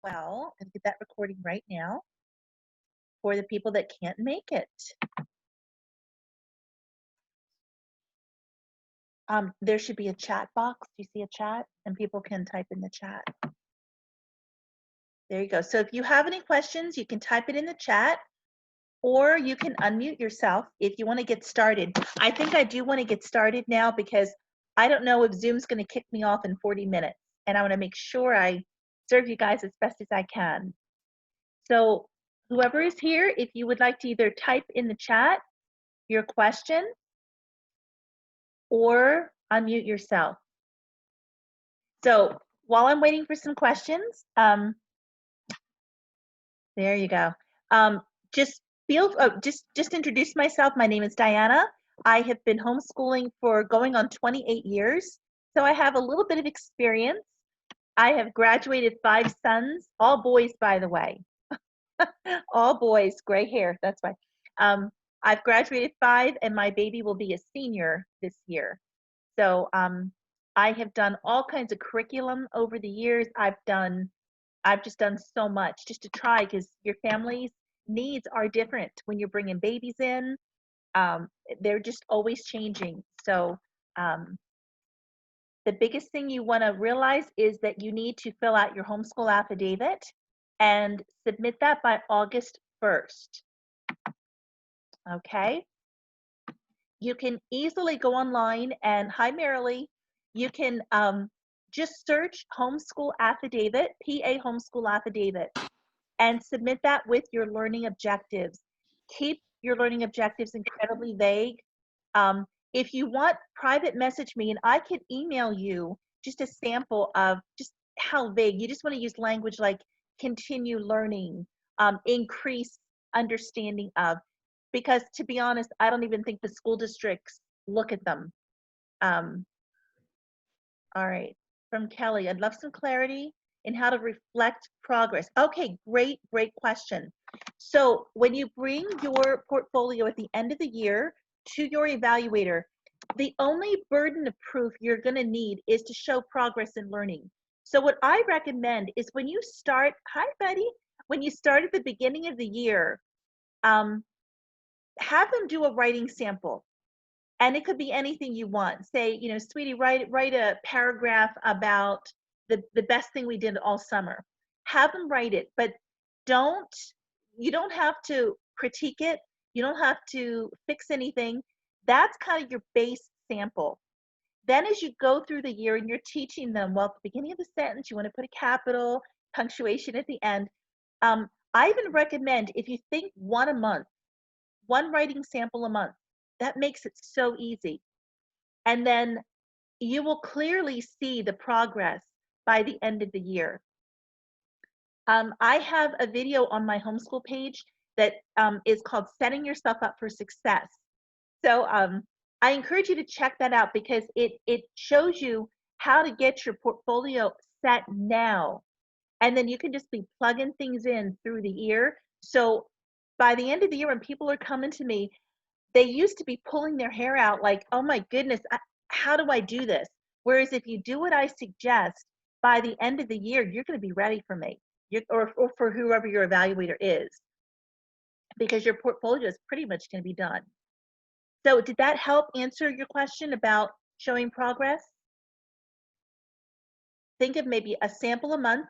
Well, and get that recording right now for the people that can't make it. There should be a chat box. Do you see a chat? And people can type in the chat. There you go. So if you have any questions, you can type it in the chat, or you can unmute yourself if you want to get started. I think I do want to get started now because I don't know if Zoom's going to kick me off in 40 minutes, and I want to make sure I serve you guys as best as I can. So whoever is here, if you would like to either type in the chat your question or unmute yourself. So while I'm waiting for some questions, there you go. Just introduce myself. My name is Diana. I have been homeschooling for going on 28 years, so I have a little bit of experience. I have graduated 5 sons, all boys, by the way. All boys, gray hair, that's why. I've graduated 5, and my baby will be a senior this year. So I have done all kinds of curriculum over the years. I've just done so much just to try, because your family's needs are different when you're bringing babies in. They're just always changing. So the biggest thing you want to realize is that you need to fill out your homeschool affidavit and submit that by August 1st. Okay? You can easily go online and, hi Marilee, you can just search Homeschool Affidavit, PA Homeschool Affidavit, and submit that with your learning objectives. Keep your learning objectives incredibly vague. If you want, private message me and I can email you just a sample of just how vague. You just want to use language like continue learning, increase understanding of, because to be honest, I don't even think the school districts look at them. All right, from Kelly, I'd love some clarity in how to reflect progress. Okay, great question. So when you bring your portfolio at the end of the year to your evaluator, the only burden of proof you're going to need is to show progress in learning. So what I recommend is when you start, hi buddy, when you start at the beginning of the year, have them do a writing sample. And it could be anything you want. Say, you know, sweetie, write a paragraph about the best thing we did all summer. Have them write it, but you don't have to critique it. You don't have to fix anything. That's kind of your base sample. Then as you go through the year and you're teaching them, well, at the beginning of the sentence, you want to put a capital, punctuation at the end. I even recommend, if you think one a month, one writing sample a month, that makes it so easy. And then you will clearly see the progress by the end of the year. I have a video on my homeschool page that is called Setting Yourself Up for Success. So I encourage you to check that out, because it shows you how to get your portfolio set now. And then you can just be plugging things in through the year. So by the end of the year, when people are coming to me, they used to be pulling their hair out like, oh my goodness, how do I do this? Whereas if you do what I suggest, by the end of the year, you're going to be ready for me, or for whoever your evaluator is, because your portfolio is pretty much going to be done. So did that help answer your question about showing progress? Think of maybe a sample a month,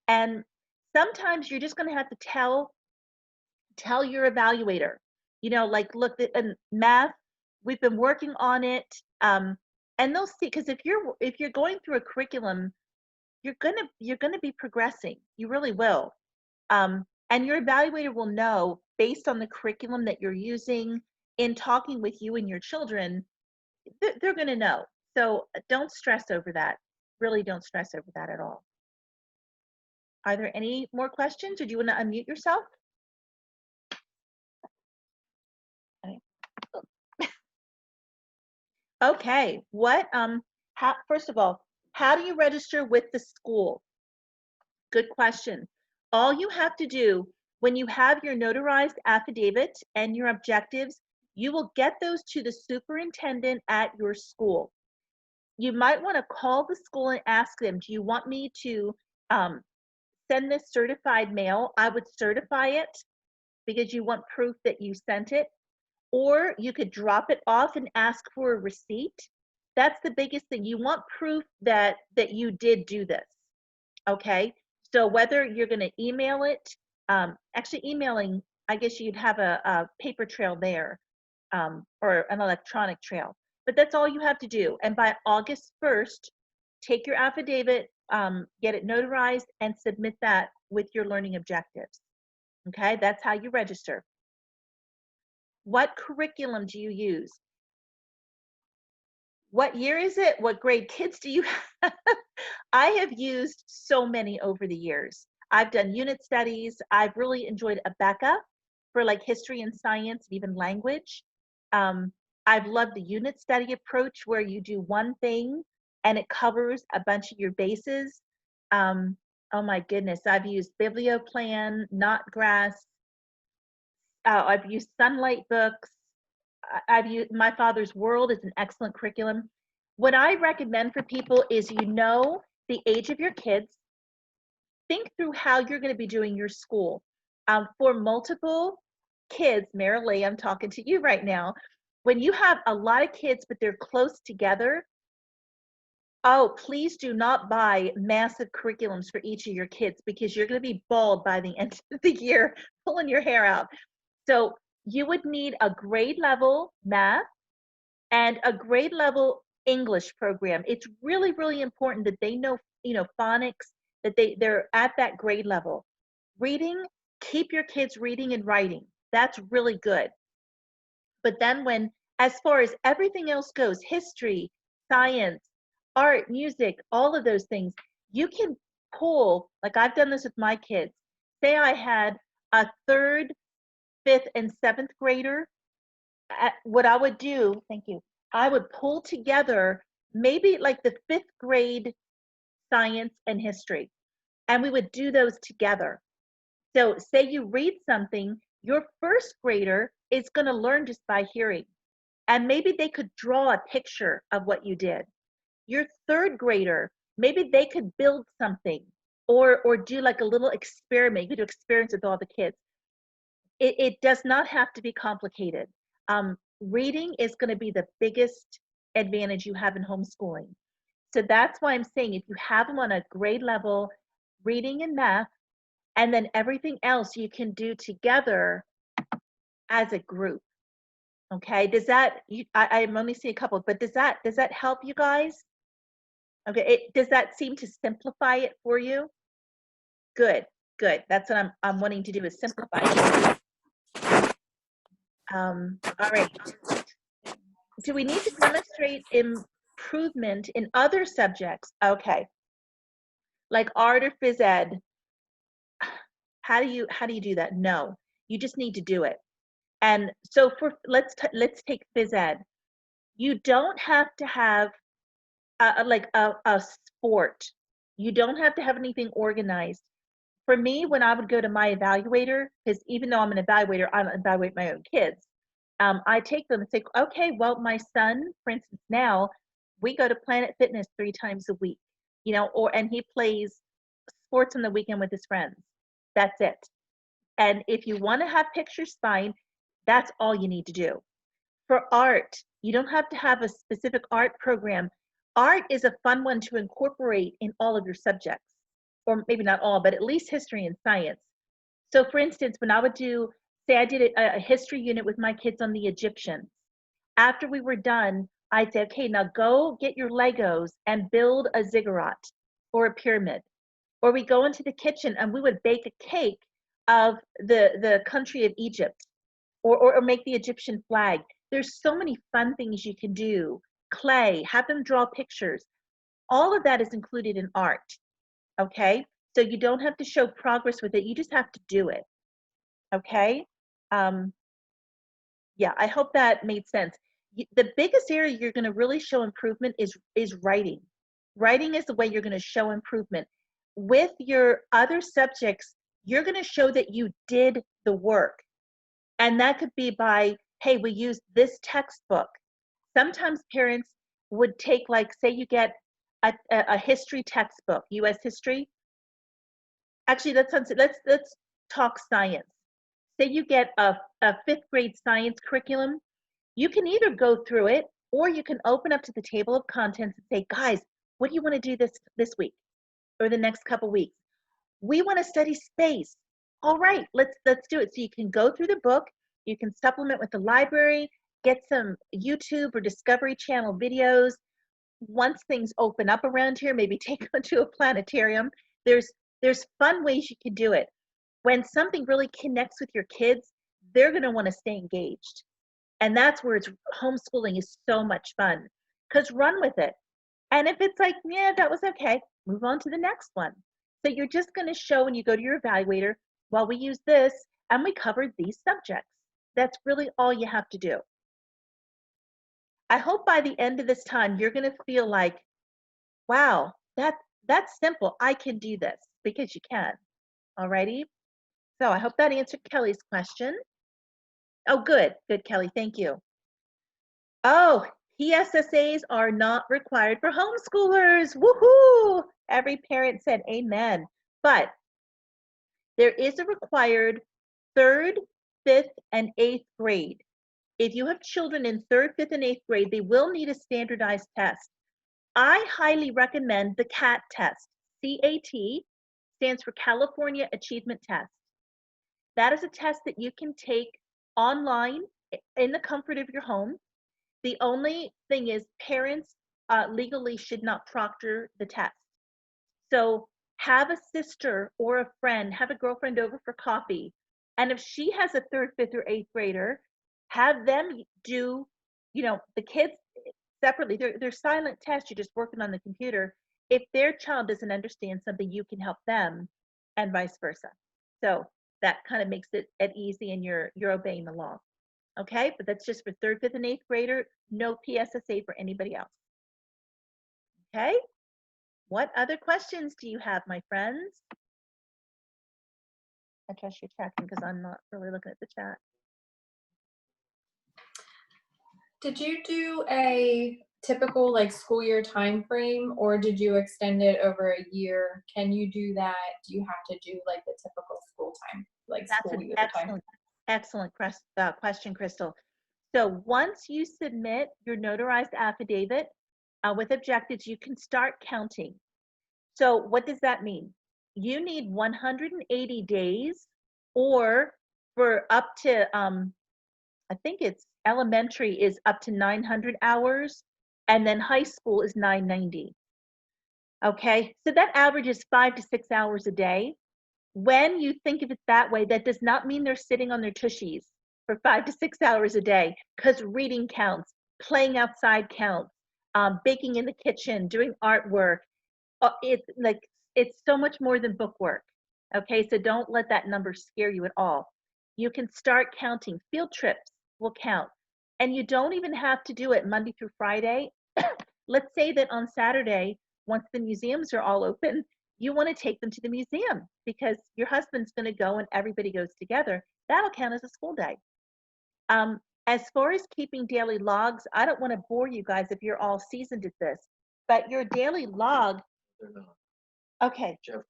and sometimes you're just going to have to tell your evaluator, you know, like, look, in math, we've been working on it, and they'll see, because if you're going through a curriculum, you're gonna be progressing. You really will, and your evaluator will know, based on the curriculum that you're using in talking with you and your children, they're gonna know. So don't stress over that. Really, don't stress over that at all. Are there any more questions, or do you want to unmute yourself? Okay, first of all, how do you register with the school? Good question. All you have to do when you have your notarized affidavit and your objectives, you will get those to the superintendent at your school. You might want to call the school and ask them, do you want me to send this certified mail, I would certify it because you want proof that you sent it, or you could drop it off and ask for a receipt. That's the biggest thing. You want proof that you did do this. Okay. So whether you're going to email it, actually emailing, I guess you'd have a paper trail there, or an electronic trail. But that's all you have to do. And by August 1st, take your affidavit, get it notarized, and submit that with your learning objectives. Okay, that's how you register. What curriculum do you use? What year is it? What grade kids do you have? I have used so many over the years. I've done unit studies. I've really enjoyed Abeka for like history and science, and even language. I've loved the unit study approach where you do one thing and it covers a bunch of your bases. Oh my goodness, I've used BiblioPlan, Knotgrass. I've used Sunlight books. I've used My Father's World is an excellent curriculum. What I recommend for people is the age of your kids. Think through how you're going to be doing your school. For multiple kids, Marilee, I'm talking to you right now. When you have a lot of kids, but they're close together, oh, please do not buy massive curriculums for each of your kids because you're going to be bald by the end of the year, pulling your hair out. So you would need a grade level math and a grade level English program. It's really, really important that they know, phonics, that they're at that grade level. Reading, keep your kids reading and writing. That's really good. But then as far as everything else goes, history, science, art, music, all of those things, you can pull, like I've done this with my kids. Say I had a third, fifth, and seventh grader, what I would do, thank you, I would pull together maybe like the fifth grade science and history, and we would do those together. So say you read something, your first grader is going to learn just by hearing, and maybe they could draw a picture of what you did. Your third grader, maybe they could build something or do like a little experiment. You could do experiments with all the kids. It does not have to be complicated. Reading is going to be the biggest advantage you have in homeschooling. So that's why I'm saying if you have them on a grade level, reading and math, and then everything else you can do together as a group. Okay, does that, I'm only seeing a couple, but does that help you guys? Okay, does that seem to simplify it for you? Good, good. That's what I'm wanting to do, is simplify it. All right. Do we need to demonstrate improvement in other subjects? Okay. Like art or phys ed. How do you do that? No, you just need to do it. And so let's take phys ed. You don't have to have like a sport. You don't have to have anything organized. For me, when I would go to my evaluator, because even though I'm an evaluator, I don't evaluate my own kids. I take them and say, okay, well, my son, for instance, now we go to Planet Fitness 3 times a week, and he plays sports on the weekend with his friends. That's it. And if you want to have pictures, fine. That's all you need to do. For art, you don't have to have a specific art program. Art is a fun one to incorporate in all of your subjects, or maybe not all, but at least history and science. So for instance, when I would say I did a history unit with my kids on the Egyptians. After we were done, I'd say, okay, now go get your Legos and build a ziggurat or a pyramid. Or we go into the kitchen and we would bake a cake of the country of Egypt, or make the Egyptian flag. There's so many fun things you can do. Clay, have them draw pictures. All of that is included in art, okay? So you don't have to show progress with it. You just have to do it, okay? Yeah, I hope that made sense. The biggest area you're going to really show improvement is writing. Writing is the way you're going to show improvement. With your other subjects, you're going to show that you did the work. And that could be by, hey, we used this textbook. Sometimes parents would take, like, say you get a history textbook, US history. Actually, let's talk science. Say you get a fifth grade science curriculum, you can either go through it or you can open up to the table of contents and say, guys, what do you want to do this week or the next couple weeks? We want to study space. All right, let's do it. So you can go through the book, you can supplement with the library, get some YouTube or Discovery Channel videos. Once things open up around here, maybe take them to a planetarium. There's fun ways you can do it. When something really connects with your kids, they're going to want to stay engaged. And that's where it's homeschooling is so much fun. Because run with it. And if it's like, yeah, that was okay, move on to the next one. So you're just going to show when you go to your evaluator, well, we use this and we covered these subjects. That's really all you have to do. I hope by the end of this time, you're going to feel like, wow, that's simple. I can do this because you can. Alrighty. So I hope that answered Kelly's question. Oh, good. Good, Kelly. Thank you. Oh, PSSAs are not required for homeschoolers. Woohoo! Every parent said amen. But there is a required third, fifth, and eighth grade. If you have children in third, fifth, and eighth grade, they will need a standardized test. I highly recommend the CAT test. CAT stands for California Achievement Test. That is a test that you can take online in the comfort of your home. The only thing is parents legally should not proctor the test. So have a sister or a friend, have a girlfriend over for coffee. And if she has a third, fifth, or eighth grader, have them do, the kids separately. They're silent tests. You're just working on the computer. If their child doesn't understand something, you can help them and vice versa. So that kind of makes it easy and you're obeying the law. Okay, but that's just for third, fifth, and eighth grader. No PSSA for anybody else. Okay, what other questions do you have, my friends? I trust you're tracking because I'm not really looking at the chat. Did you do a typical like school year time frame, or did you extend it over a year? Can you do that? Do you have to do like the typical school time, like That's school an year time? excellent question, Crystal. So once you submit your notarized affidavit with objectives, you can start counting. So what does that mean? You need 180 days, or for up to, I think it's elementary is up to 900 hours, and then high school is 990. Okay, so that averages 5 to 6 hours a day. When you think of it that way, that does not mean they're sitting on their tushies for 5 to 6 hours a day, because reading counts, playing outside counts, baking in the kitchen, doing artwork. It's so much more than book work. Okay, so don't let that number scare you at all. You can start counting. Field trips will count. And you don't even have to do it Monday through Friday. Let's say that on Saturday, once the museums are all open, you want to take them to the museum because your husband's going to go and everybody goes together. That'll count as a school day. As far as keeping daily logs, I don't want to bore you guys if you're all seasoned at this, but your daily log. They're not. Okay. Jeff.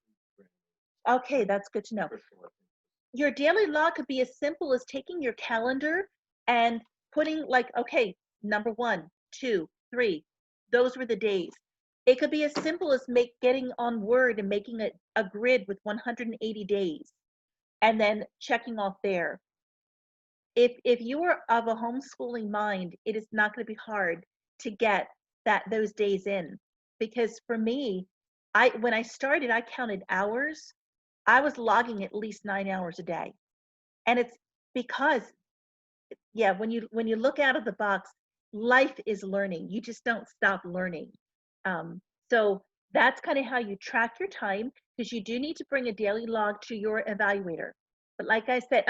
Okay, that's good to know. Your daily log could be as simple as taking your calendar and putting like, okay, number 1, 2, 3. Those were the days. It could be as simple as getting on Word and making a grid with 180 days and then checking off there. If you are of a homeschooling mind, it is not going to be hard to get those days in. Because for me, when I started, I counted hours. I was logging at least 9 hours a day. And it's because, yeah, when you look out of the box, life is learning. You just don't stop learning. So that's kind of how you track your time, because you do need to bring a daily log to your evaluator. But like I said,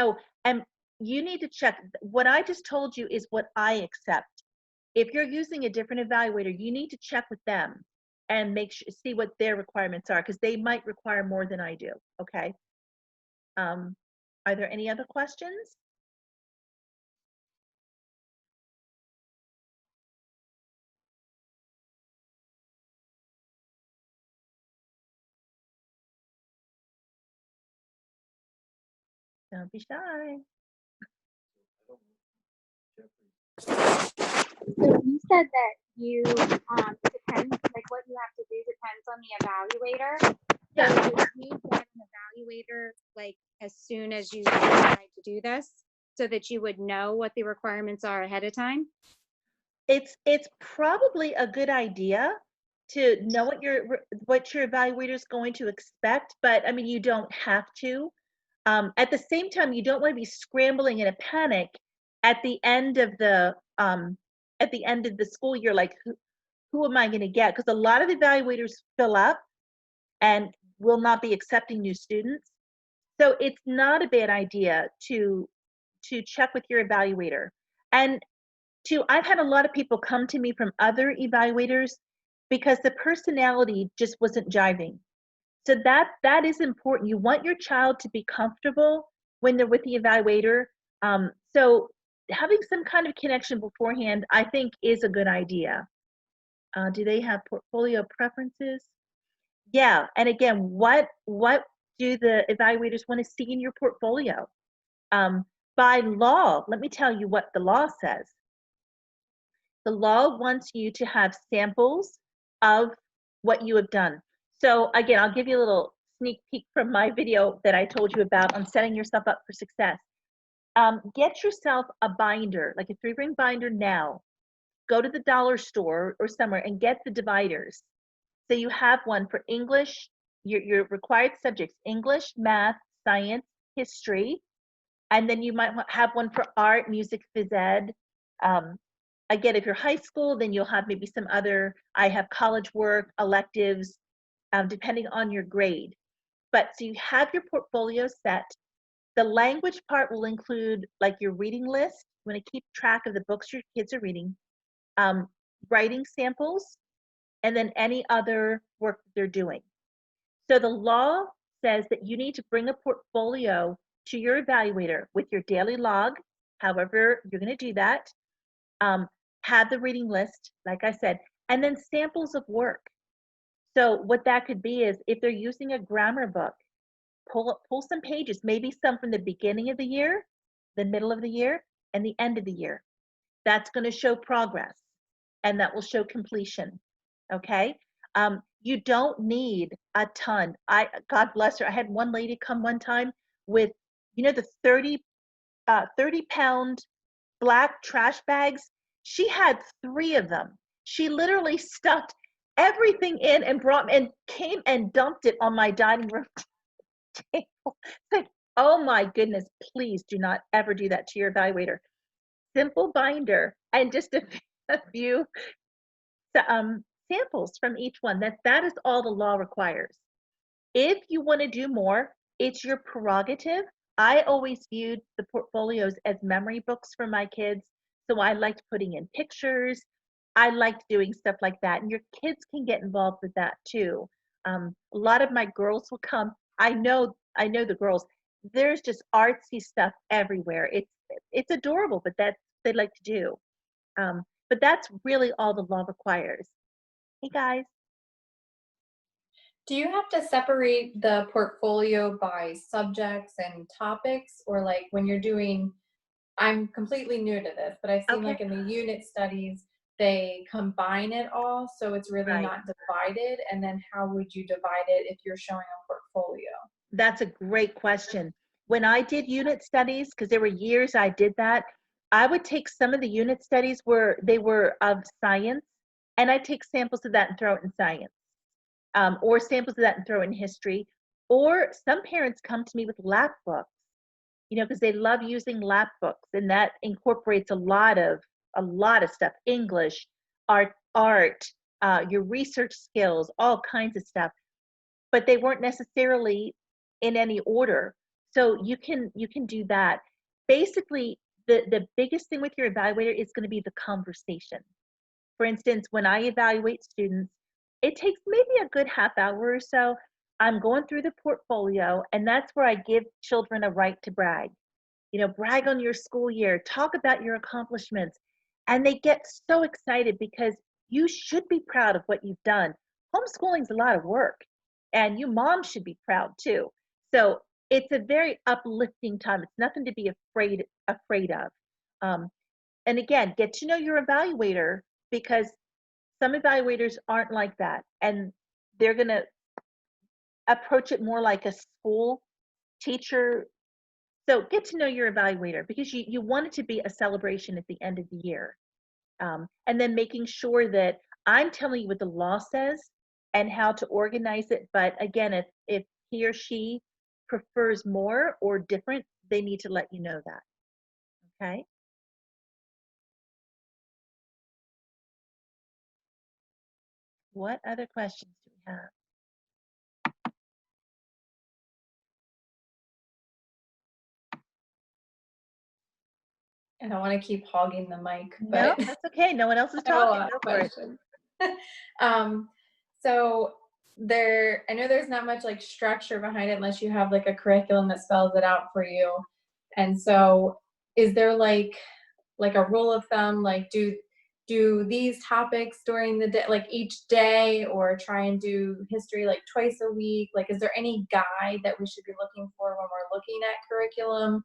and you need to check. What I just told you is what I accept. If you're using a different evaluator, you need to check with them and see what their requirements are, because they might require more than I do. Okay. Are there any other questions? Don't be shy. So you said that you depends, like what you have to do depends on the evaluator. Yeah. So would you get an evaluator like as soon as you decide to do this, so that you would know what the requirements are ahead of time? It's probably a good idea to know what your evaluator is going to expect, but I mean, you don't have to. At the same time, you don't want to be scrambling in a panic at the end of the school year, like who am I going to get? Because a lot of evaluators fill up and will not be accepting new students. So it's not a bad idea to check with your evaluator. And I've had a lot of people come to me from other evaluators because the personality just wasn't jiving. So that is important. You want your child to be comfortable when they're with the evaluator. So having some kind of connection beforehand, I think, is a good idea. Do they have portfolio preferences? Yeah, and again, what do the evaluators want to see in your portfolio? By law, let me tell you what the law says. The law wants you to have samples of what you have done. So again, I'll give you a little sneak peek from my video that I told you about on setting yourself up for success. Get yourself a binder, like a 3-ring binder now. Go to the dollar store or somewhere and get the dividers. So you have one for English, your required subjects, English, math, science, history, and then you might have one for art, music, phys ed. Um, Again, if you're high school, then you'll have maybe some other, I have college work, electives, depending on your grade. But so you have your portfolio set. The language part will include like your reading list. You want to keep track of the books your kids are reading, um, writing samples, and then any other work that they're doing. So the law says that you need to bring a portfolio to your evaluator with your daily log, however you're going to do that. Um, have the reading list, like I said, and then samples of work. So what that could be is if they're using a grammar book, pull some pages, maybe some from the beginning of the year, the middle of the year, and the end of the year. That's going to show progress, and that will show completion. Okay. You don't need a ton. God bless her. I had one lady come one time with, the 30-pound black trash bags. She had 3 of them. She literally stuffed everything in and came and dumped it on my dining room table. It's like, oh my goodness, please do not ever do that to your evaluator. Simple binder and just a few samples from each one. That is all the law requires. If you want to do more, it's your prerogative. I always viewed the portfolios as memory books for my kids. So I liked putting in pictures. I liked doing stuff like that. And your kids can get involved with that too. A lot of my girls will come. I know the girls. There's just artsy stuff everywhere. It's adorable, but that's what they like to do. But that's really all the law requires. Hey guys. Do you have to separate the portfolio by subjects and topics, or like when you're doing, I'm completely new to this, but I've seen Okay. like in the unit studies, they combine it all, so it's really Right. not divided. And then how would you divide it if you're showing a portfolio? That's a great question. When I did unit studies, because there were years I did that, I would take some of the unit studies where they were of science, and I'd take samples of that and throw it in science, or samples of that and throw it in history. Or some parents come to me with lap books, because they love using lap books, and that incorporates a lot of stuff, English, art, your research skills, all kinds of stuff, but they weren't necessarily in any order. So you can do that. Basically, the biggest thing with your evaluator is going to be the conversation. For instance, when I evaluate students, it takes maybe a good half hour or so. I'm going through the portfolio, and that's where I give children a right to brag. Brag on your school year, talk about your accomplishments. And they get so excited because you should be proud of what you've done. Homeschooling's a lot of work, and you moms should be proud too. So it's a very uplifting time. It's nothing to be afraid of. Um, and again, get to know your evaluator, because some evaluators aren't like that, and they're going to approach it more like a school teacher. So get to know your evaluator, because you want it to be a celebration at the end of the year. And then making sure that I'm telling you what the law says and how to organize it. But again, if he or she prefers more or different, they need to let you know that. Okay. What other questions do we have? I don't want to keep hogging the mic, No, but that's okay. No one else is I have a talking. lot Go of for it. questions. So I know there's not much like structure behind it unless you have like a curriculum that spells it out for you. And so is there like a rule of thumb, like do these topics during the day, like each day, or try and do history like twice a week? Like, is there any guide that we should be looking for when we're looking at curriculum,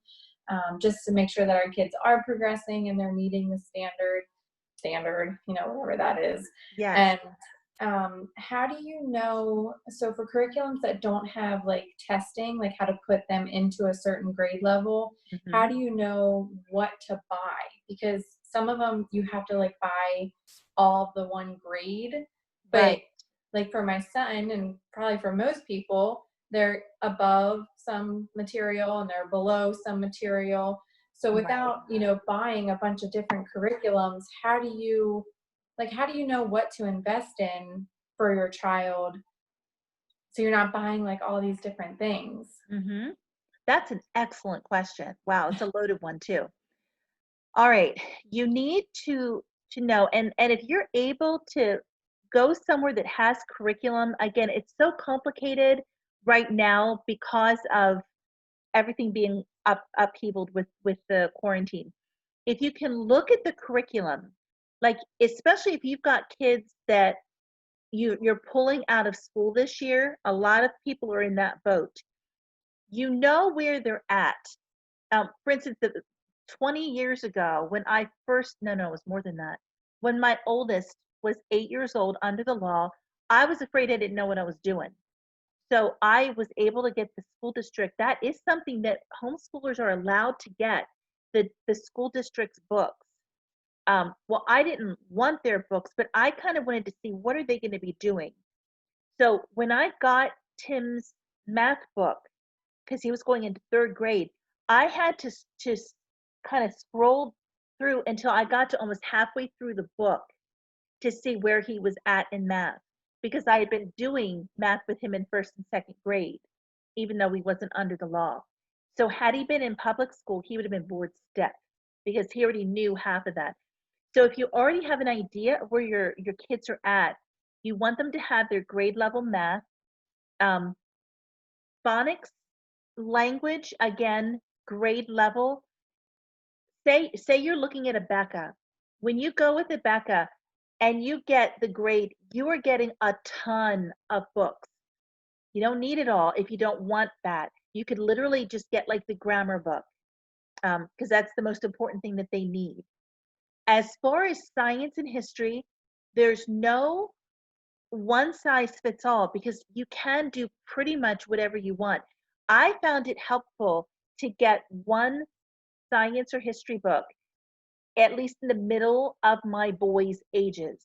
just to make sure that our kids are progressing and they're meeting the standard, whatever that is? Yes. And how do you know, so for curriculums that don't have like testing, like how to put them into a certain grade level, how Mhm. do you know what to buy? Because some of them you have to like buy all the one grade, but Right. like for my son, and probably for most people, they're above some material and they're below some material. So Right. without, buying a bunch of different curriculums, how do you know what to invest in for your child, so you're not buying like all these different things? Mhm. That's an excellent question. Wow, it's a loaded one too. All right, you need to know, and if you're able to go somewhere that has curriculum, again, it's so complicated right now because of everything being upheavaled with the quarantine. If you can look at the curriculum, like especially if you've got kids that you're pulling out of school this year, a lot of people are in that boat. You know where they're at. For instance, 20 years ago, when I first, no, no, it was more than that. When my oldest was 8 years old under the law, I was afraid I didn't know what I was doing. So I was able to get the school district. That is something that homeschoolers are allowed to get, the school district's books. Well, I didn't want their books, but I kind of wanted to see what are they going to be doing. So when I got Tim's math book, because he was going into third grade, I had to kind of scroll through until I got to almost halfway through the book to see where he was at in math, because I had been doing math with him in first and second grade, even though he wasn't under the law. So had he been in public school, he would have been bored stiff because he already knew half of that. So if you already have an idea of where your kids are at, you want them to have their grade level math, um, phonics, language, again, grade level. Say you're looking at a Becca. When you go with a Becca and you get the grade, you are getting a ton of books. You don't need it all if you don't want that. You could literally just get like the grammar book, because that's the most important thing that they need. As far as science and history, there's no one size fits all, because you can do pretty much whatever you want. I found it helpful to get one science or history book, at least in the middle of my boys' ages.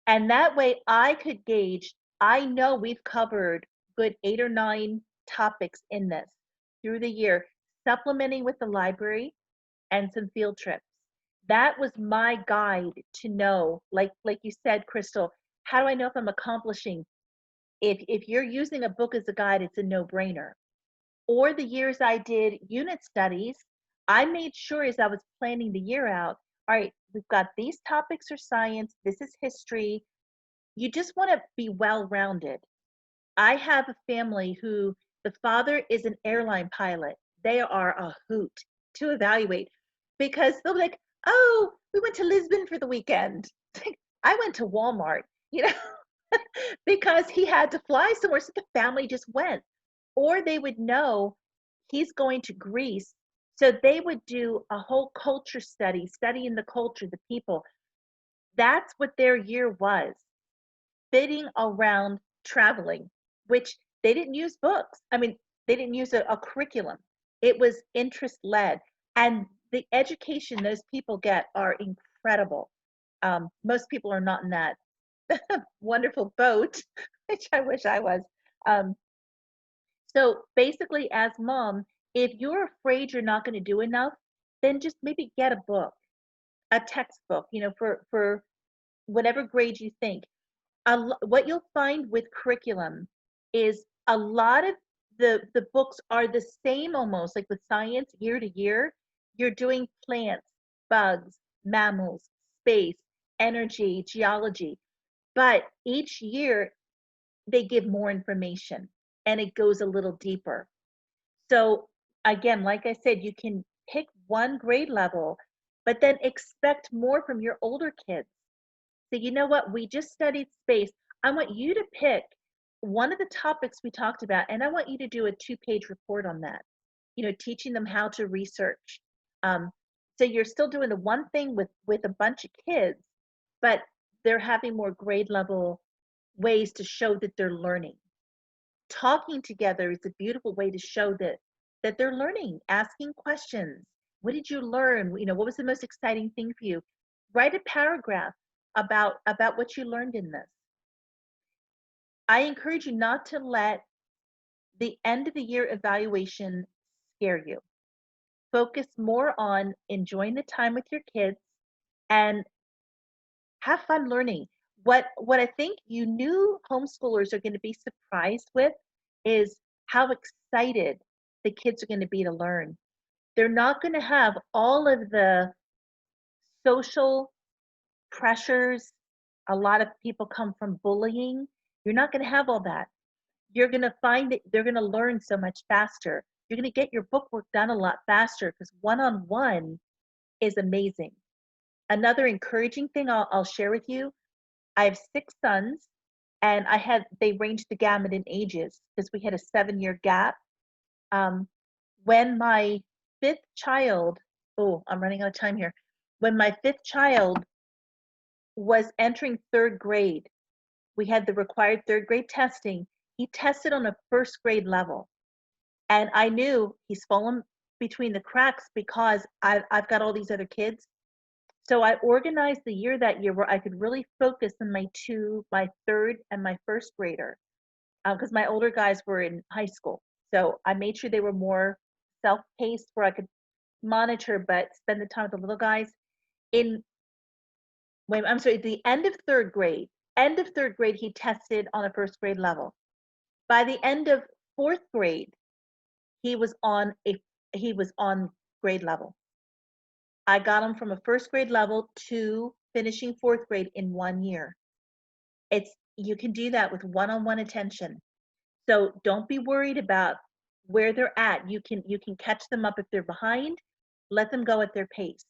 And that way I could gauge, I know we've covered good 8 or 9 topics in this through the year, supplementing with the library and some field trips. That was my guide to know, like you said, Crystal, how do I know if I'm accomplishing? If you're using a book as a guide, it's a no-brainer. Or the years I did unit studies, I made sure as I was planning the year out, all right, we've got these topics are science, this is history. You just want to be well-rounded. I have a family who the father is an airline pilot. They are a hoot to evaluate, because they'll be like, oh, we went to Lisbon for the weekend. I went to Walmart, you know, because he had to fly somewhere. So the family just went. Or they would know he's going to Greece. So they would do a whole culture study, studying the culture, the people. That's what their year was, fitting around traveling, which they didn't use books. I mean, they didn't use a curriculum. It was interest led. And the education those people get are incredible. Most people are not in that wonderful boat, which I wish I was. Um, so basically, as mom, if you're afraid you're not going to do enough, then just maybe get a book, a textbook, for whatever grade you think. What you'll find with curriculum is a lot of the books are the same, almost like with science, year to year. You're doing plants, bugs, mammals, space, energy, geology, but each year they give more information and it goes a little deeper. So again, like I said, you can pick one grade level, but then expect more from your older kids. So you know what? We just studied space. I want you to pick one of the topics we talked about, and I want you to do a 2-page report on that. Teaching them how to research. Um, so you're still doing the one thing with a bunch of kids, but they're having more grade level ways to show that they're learning. Talking together is a beautiful way to show that they're learning, asking questions. What did you learn? What was the most exciting thing for you? Write a paragraph about what you learned in this. I encourage you not to let the end of the year evaluation scare you. Focus more on enjoying the time with your kids and have fun learning. What I think you new homeschoolers are going to be surprised with is how excited the kids are going to be to learn. They're not going to have all of the social pressures. A lot of people come from bullying. You're not going to have all that. You're going to find that they're going to learn so much faster. You're going to get your book work done a lot faster because one-on-one is amazing. Another encouraging thing I'll share with you, I have 6 sons, and they ranged the gamut in ages because we had a 7-year gap. When my 5th child, oh, I'm running out of time here. When my 5th child was entering 3rd grade, we had the required 3rd grade testing. He tested on a 1st grade level. And I knew he's fallen between the cracks because I've got all these other kids. So I organized the year that year where I could really focus on my 3rd and my 1st grader, because my older guys were in high school. So I made sure they were more self-paced where I could monitor but spend the time with the little guys. The end of 3rd grade, he tested on a 1st grade level. By the end of 4th grade, he was on grade level. I got him from a 1st grade level to finishing 4th grade in 1 year. You can do that with one-on-one attention. So don't be worried about where they're at. You can catch them up if they're behind. Let them go at their pace.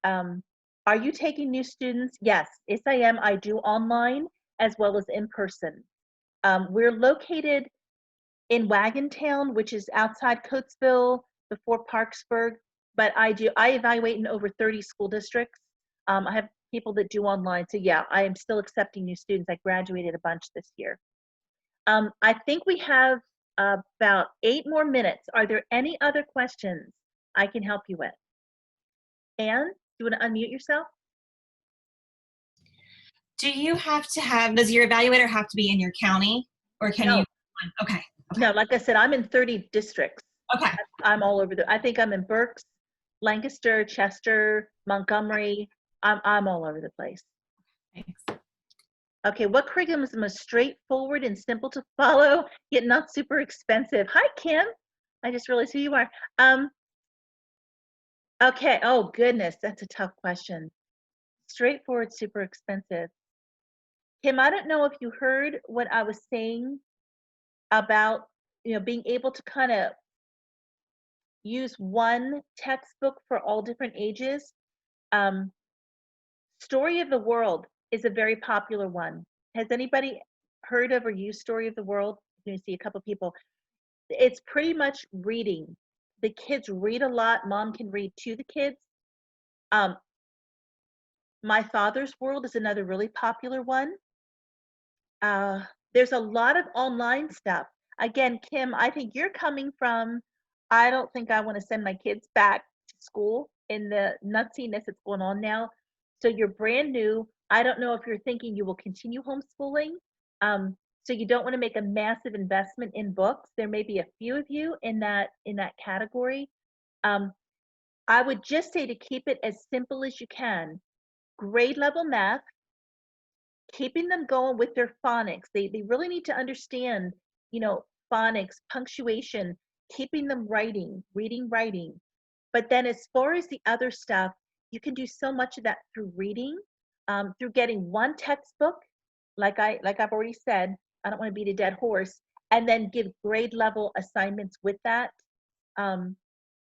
Are you taking new students? Yes, I am. I do online as well as in person. We're located in Wagontown, which is outside Coatesville, before Parksburg, but I evaluate in over 30 school districts. I have people that do online. So yeah, I am still accepting new students. I graduated a bunch this year. I think we have about 8 more minutes. Are there any other questions I can help you with? Anne, do you want to unmute yourself? Does your evaluator have to be in your county, or can No. you? Okay. No, like I said, I'm in 30 districts. Okay. I'm all over I think I'm in Berks, Lancaster, Chester, Montgomery. I'm all over the place. Thanks. Okay, what curriculum is the most straightforward and simple to follow, yet not super expensive? Hi, Kim. I just realized who you are. Okay, oh goodness, that's a tough question. Straightforward, super expensive. Kim, I don't know if you heard what I was saying about, being able to kind of use one textbook for all different ages. Story of the World is a very popular one. Has anybody heard of or used Story of the World? You see a couple people. it's pretty much reading. The kids read a lot. Mom can read to the kids. Um, My Father's World is another really popular one. Uh, there's a lot of online stuff. Again, Kim, I think you're coming from, I don't think I want to send my kids back to school in the nutsiness that's going on now. So you're brand new. I don't know if you're thinking you will continue homeschooling. So you don't want to make a massive investment in books. There may be a few of you in that category. I would just say to keep it as simple as you can. Grade level math, keeping them going with their phonics. They really need to understand, phonics, punctuation, keeping them writing, reading, writing. But then as far as the other stuff, you can do so much of that through reading, through getting one textbook, like I've already said, I don't want to beat a dead horse, and then give grade level assignments with that.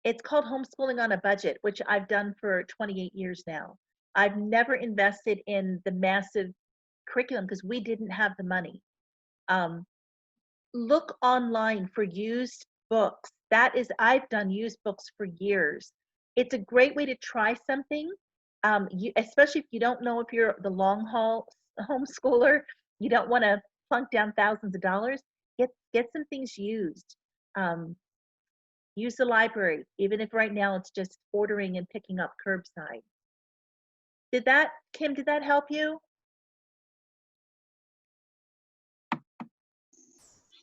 It's called homeschooling on a budget, which I've done for 28 years now. I've never invested in the massive curriculum because we didn't have the money. Look online for used books. I've done used books for years. It's a great way to try something, especially if you don't know if you're the long haul homeschooler, you don't want to plunk down thousands of dollars. Get some things used. Use the library, even if right now it's just ordering and picking up curbside. Kim, did that help you?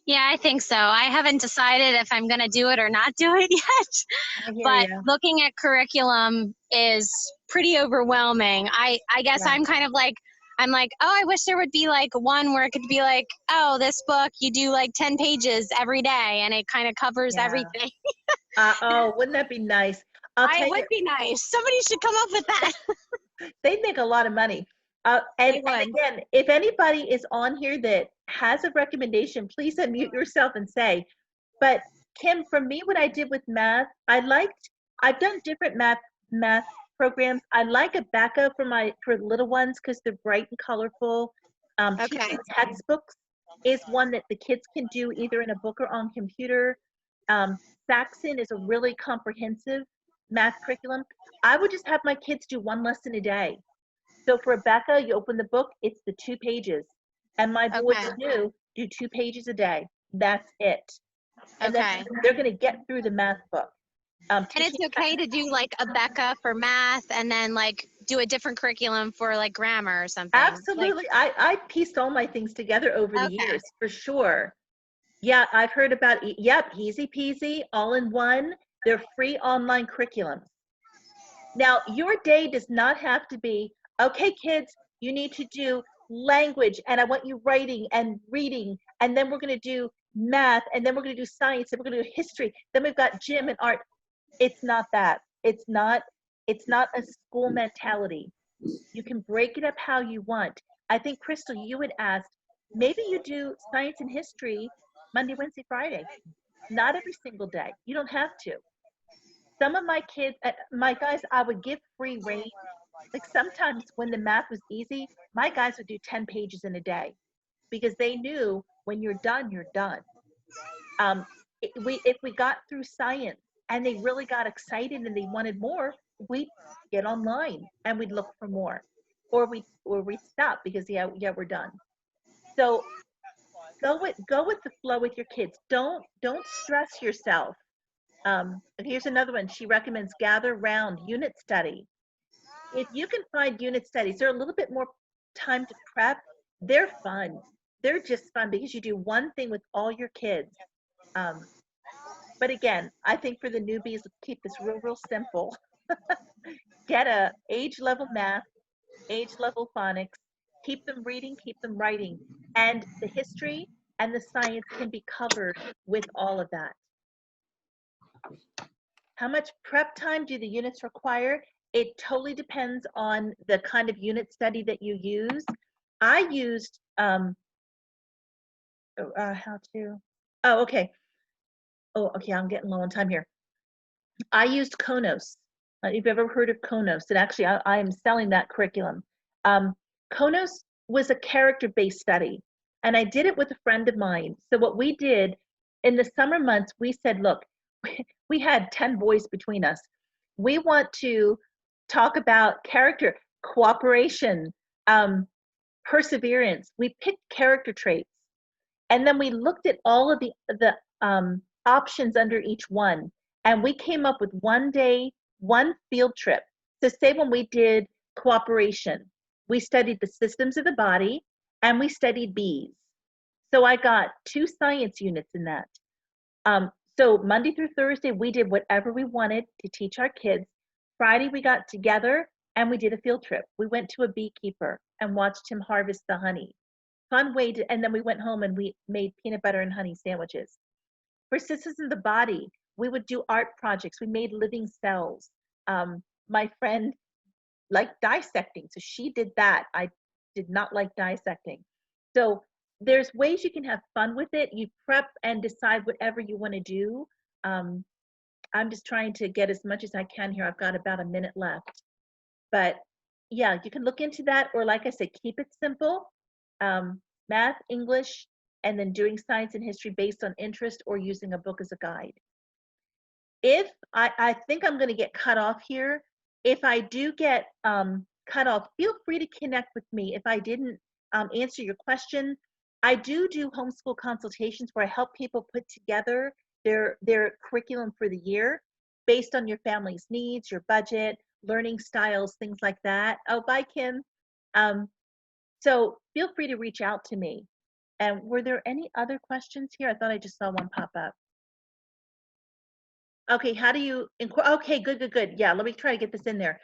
Yeah, I think so. I haven't decided if I'm going to do it or not do it yet. I hear But ya. looking at curriculum is pretty overwhelming. I guess Right. I'm like, oh, I wish there would be like one where it could be like, oh, this book, you do like 10 pages every day and it kind of covers Yeah. everything. Oh, wouldn't that be nice? I'll tell It you, would be nice. Somebody should come up with that. they'd make a lot of money. And They would. again, if anybody is on here that has a recommendation, please unmute yourself and say. But Kim, for me, what I did with math, I've done different math programs. I like a backup for little ones because they're bright and colorful. Okay. Teaching textbooks is one that the kids can do either in a book or on computer. Saxon is a really comprehensive math curriculum. I would just have my kids do one lesson a day. So for Rebecca, you open the book, it's the 2 pages. And my boys Okay. do 2 pages a day. That's it. And then Okay. they're going to get through the math book. And it's okay to do like a Becca for math and then like do a different curriculum for like grammar or something. Absolutely. I pieced all my things together over the Okay. years, for sure. Yeah, I've heard about, yep, easy peasy, all in one. They're free online curriculums. Now, your day does not have to be, okay, kids, you need to do language, and I want you writing and reading, and then we're going to do math, and then we're going to do science, and we're going to do history. Then we've got gym and art. It's not that. It's not a school mentality. You can break it up how you want. I think, Crystal, you had asked, maybe you do science and history Monday, Wednesday, Friday. Not every single day. You don't have to. Some of my kids, my guys, I would give free rein. Like sometimes when the math was easy, my guys would do 10 pages in a day because they knew when you're done, you're done. If we got through science and they really got excited and they wanted more, we'd get online and we'd look for more, or we'd stop because yeah, we're done. So go with the flow with your kids. Don't stress yourself. Here's another one. She recommends gather round unit study. If you can find unit studies, they're a little bit more time to prep. They're fun. They're just fun because you do one thing with all your kids. But again, I think for the newbies, let's keep this real simple. Get a age level math, age level phonics, keep them reading, keep them writing, and the history and the science can be covered with all of that. How much prep time do the units require? It totally depends on the kind of unit study that you use. I used, okay. Oh, okay, I'm getting low on time here. I used Konos. If you've ever heard of Konos, and actually I am selling that curriculum. Konos was a character-based study, and I did it with a friend of mine. So what we did, in the summer months, we said, look, we had 10 boys between us. We want to talk about character, cooperation, perseverance. We picked character traits. And then we looked at all of the options under each one. And we came up with 1 day, 1 field trip. So say when we did cooperation, we studied the systems of the body and we studied bees. So I got 2 science units in that. So Monday through Thursday, we did whatever we wanted to teach our kids. Friday, we got together and we did a field trip. We went to a beekeeper and watched him harvest the honey. Fun way to, and then we went home and we made peanut butter and honey sandwiches. For systems of the body, we would do art projects. We made living cells. My friend liked dissecting, so she did that. I did not like dissecting. So there's ways you can have fun with it. You prep and decide whatever you want to do. I'm just trying to get as much as I can here. I've got about a minute left. But yeah, you can look into that, or like I said, keep it simple. Math, English, and then doing science and history based on interest or using a book as a guide. If I think I'm going to get cut off here. If I do get cut off, feel free to connect with me. If I didn't answer your question, I do homeschool consultations where I help people put together their curriculum for the year based on your family's needs, your budget, learning styles, things like that. Oh, bye, Kim. So feel free to reach out to me. And were there any other questions here? I thought I just saw one pop up. Okay, how do you, okay, good. Yeah, let me try to get this in there.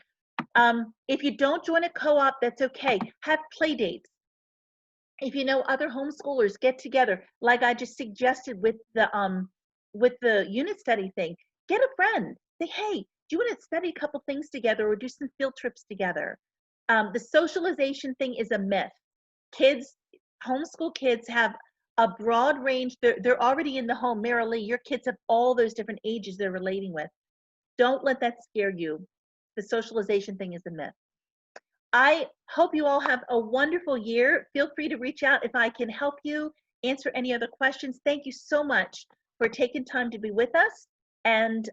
If you don't join a co-op, that's okay. Have play dates. If you know other homeschoolers, get together. Like I just suggested with the unit study thing, get a friend. Say, hey, do you want to study a couple things together or do some field trips together? The socialization thing is a myth. Homeschool kids have a broad range. They're already in the home. Marilee, your kids have all those different ages they're relating with. Don't let that scare you. The socialization thing is a myth. I hope you all have a wonderful year. Feel free to reach out if I can help you answer any other questions. Thank you so much for taking time to be with us. And